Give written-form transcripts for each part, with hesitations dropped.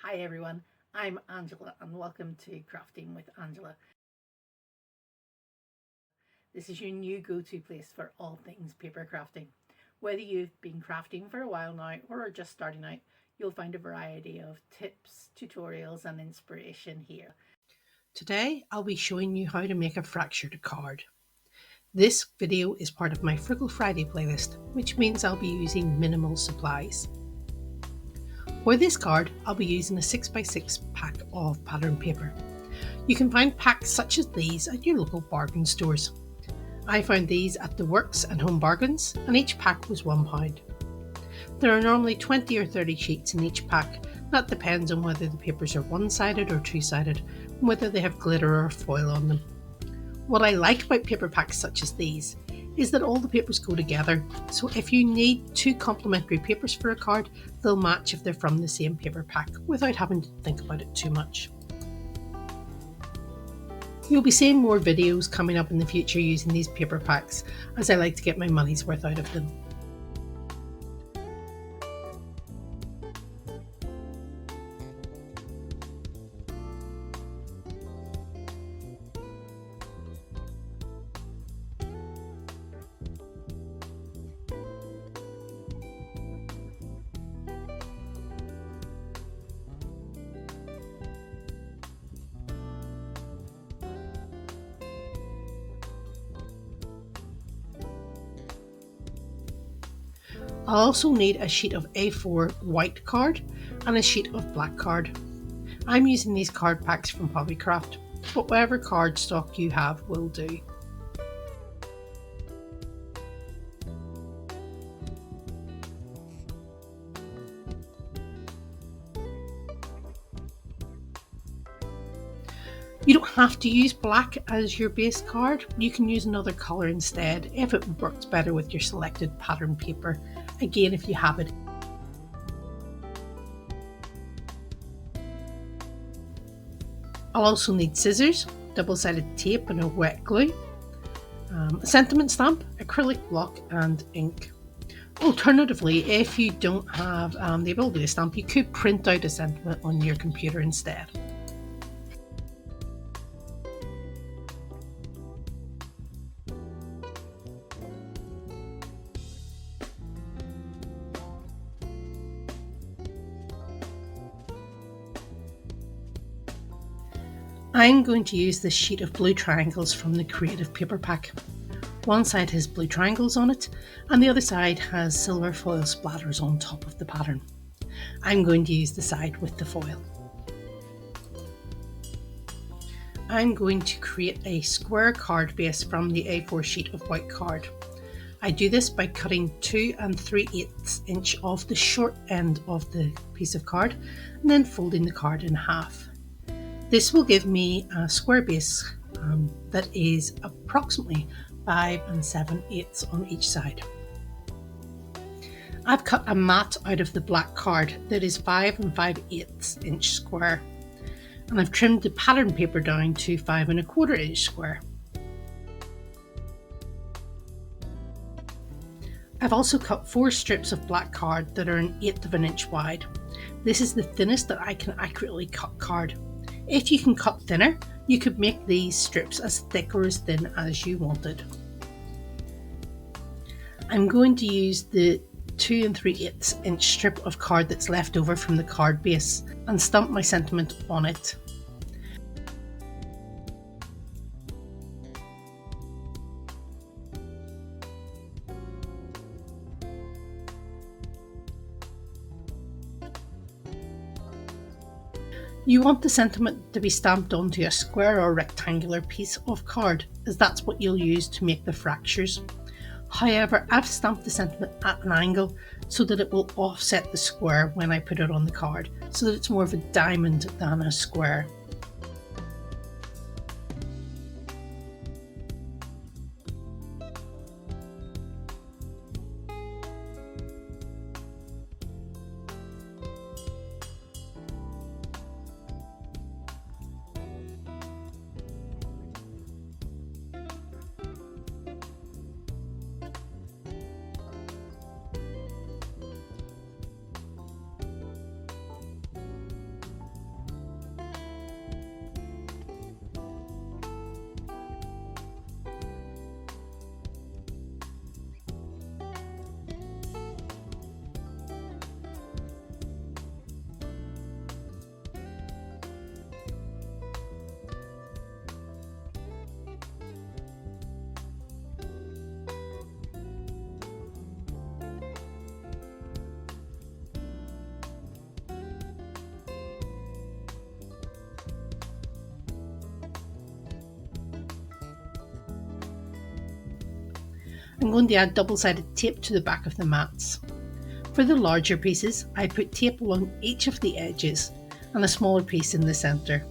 Hi everyone, I'm Angela and welcome to Crafting with Angela. This is your new go-to place for all things paper crafting. Whether you've been crafting for a while now or are just starting out, you'll find a variety of tips, tutorials and inspiration here. Today I'll be showing you how to make a fractured card. This video is part of my Frugal Friday playlist, which means I'll be using minimal supplies. For this card, I'll be using a 6x6 pack of pattern paper. You can find packs such as these at your local bargain stores. I found these at the Works and Home Bargains, and each pack was £1. There are normally 20 or 30 sheets in each pack. That depends on whether the papers are one-sided or two-sided, and whether they have glitter or foil on them. What I like about paper packs such as these is that all the papers go together, so if you need two complementary papers for a card, they'll match if they're from the same paper pack without having to think about it too much. You'll be seeing more videos coming up in the future using these paper packs, as I like to get my money's worth out of them. I'll also need a sheet of A4 white card and a sheet of black card. I'm using these card packs from Hobbycraft, but whatever card stock you have will do. You don't have to use black as your base card, you can use another colour instead if it works better with your selected pattern paper, again if you have it. I'll also need scissors, double-sided tape and a wet glue, a sentiment stamp, acrylic block and ink. Alternatively, if you don't have the ability to stamp, you could print out a sentiment on your computer instead. I'm going to use this sheet of blue triangles from the Creative Paper Pack. One side has blue triangles on it and the other side has silver foil splatters on top of the pattern. I'm going to use the side with the foil. I'm going to create a square card base from the A4 sheet of white card. I do this by cutting 2 3/8 inch off the short end of the piece of card and then folding the card in half. This will give me a square base that is approximately 5 7/8 on each side. I've cut a mat out of the black card that is 5 5/8 inch square, and I've trimmed the pattern paper down to 5 1/4 inch square. I've also cut 4 strips of black card that are 1/8 of an inch wide. This is the thinnest that I can accurately cut card. If you can cut thinner, you could make these strips as thick or as thin as you wanted. I'm going to use the 2 3/8 inch strip of card that's left over from the card base and stamp my sentiment on it. You want the sentiment to be stamped onto a square or rectangular piece of card, as that's what you'll use to make the fractures. However, I've stamped the sentiment at an angle so that it will offset the square when I put it on the card, so that it's more of a diamond than a square. I'm going to add double-sided tape to the back of the mats. For the larger pieces, I put tape along each of the edges and a smaller piece in the centre.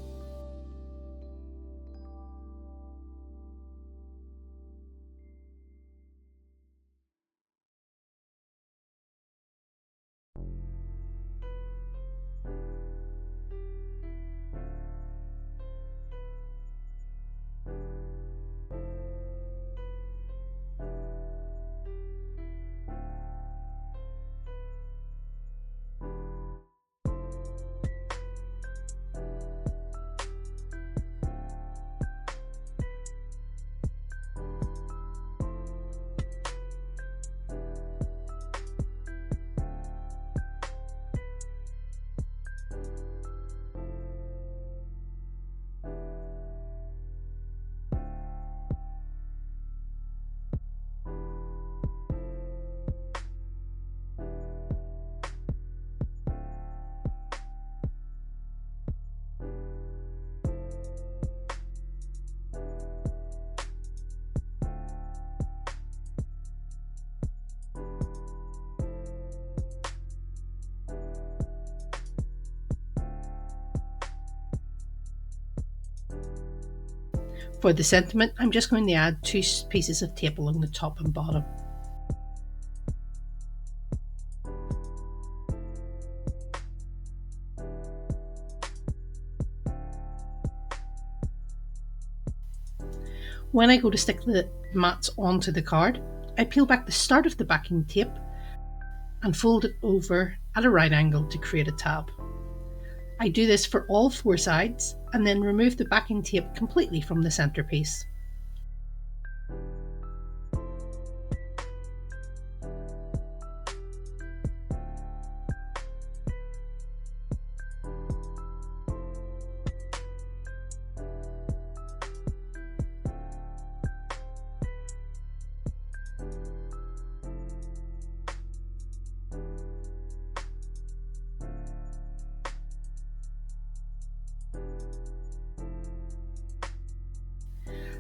For the sentiment, I'm just going to add 2 pieces of tape along the top and bottom. When I go to stick the mats onto the card, I peel back the start of the backing tape and fold it over at a right angle to create a tab. I do this for all 4 sides and then remove the backing tape completely from the centerpiece.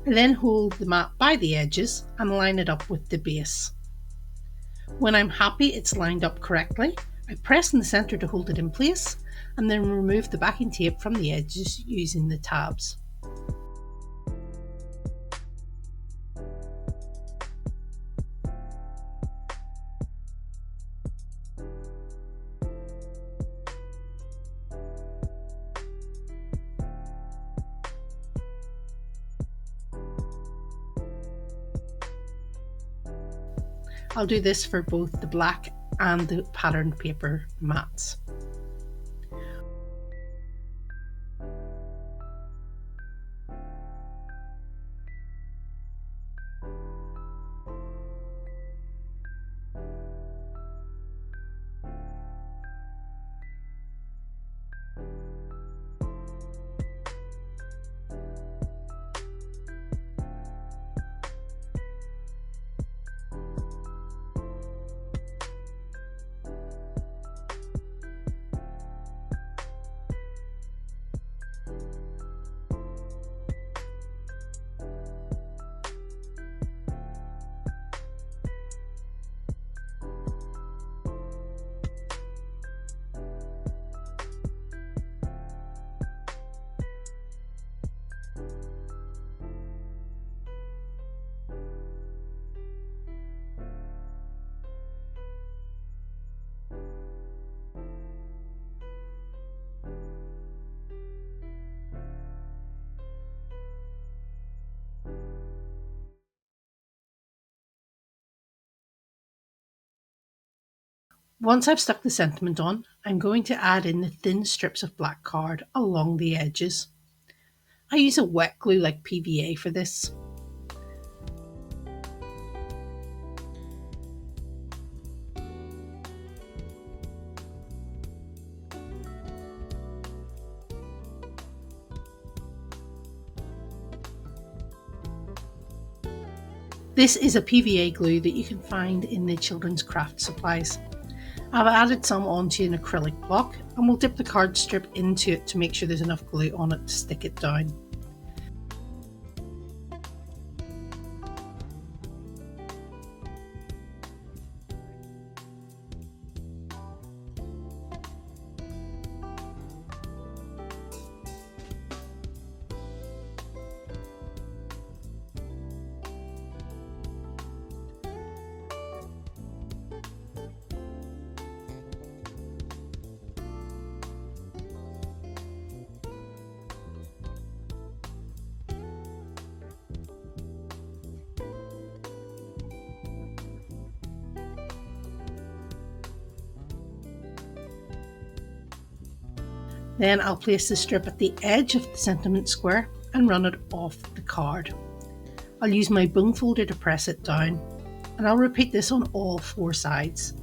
I then hold the mat by the edges and line it up with the base. When I'm happy it's lined up correctly, I press in the centre to hold it in place and then remove the backing tape from the edges using the tabs. I'll do this for both the black and the patterned paper mats. Once I've stuck the sentiment on, I'm going to add in the thin strips of black card along the edges. I use a wet glue like PVA for this. This is a PVA glue that you can find in the children's craft supplies. I've added some onto an acrylic block and we'll dip the card strip into it to make sure there's enough glue on it to stick it down. Then I'll place the strip at the edge of the sentiment square and run it off the card. I'll use my bone folder to press it down, and I'll repeat this on all 4 sides.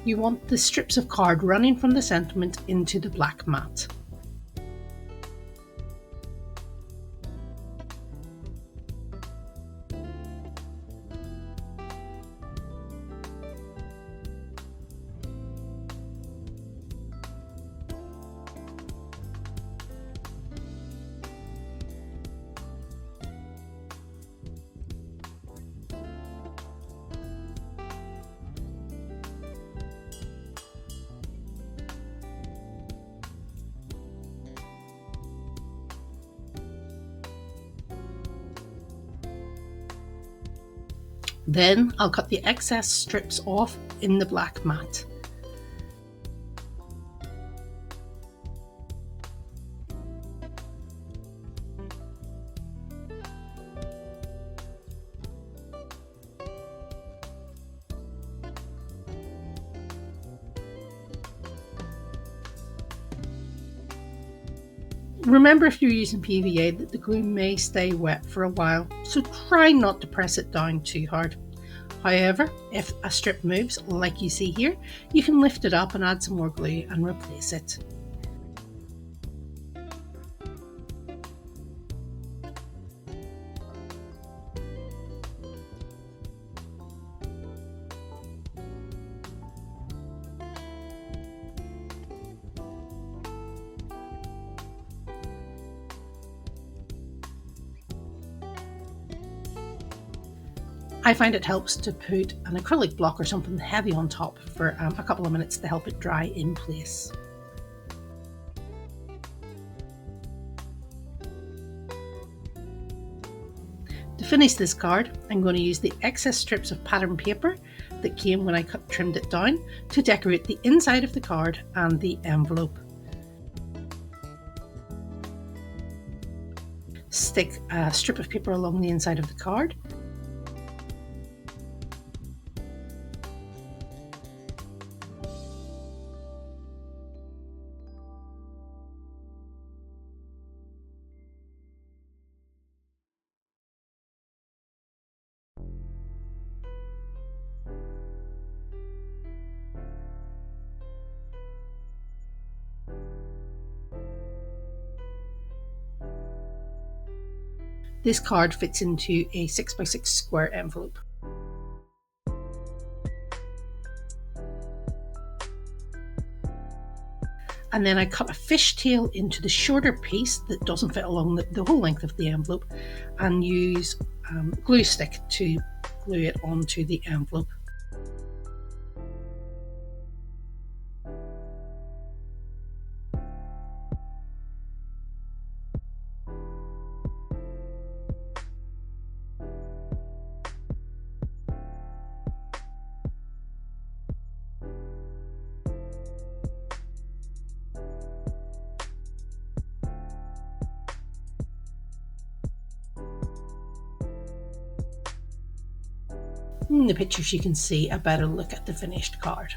You want the strips of card running from the sentiment into the black mat. Then I'll cut the excess strips off in the black mat. Remember, if you're using PVA, that the glue may stay wet for a while, so try not to press it down too hard. However, if a strip moves, like you see here, you can lift it up and add some more glue and replace it. I find it helps to put an acrylic block or something heavy on top for a couple of minutes to help it dry in place. To finish this card, I'm going to use the excess strips of pattern paper that came when I trimmed it down to decorate the inside of the card and the envelope. Stick a strip of paper along the inside of the card. This card fits into a 6x6 square envelope. And then I cut a fishtail into the shorter piece that doesn't fit along the whole length of the envelope, and use glue stick to glue it onto the envelope. In the pictures you can see a better look at the finished card.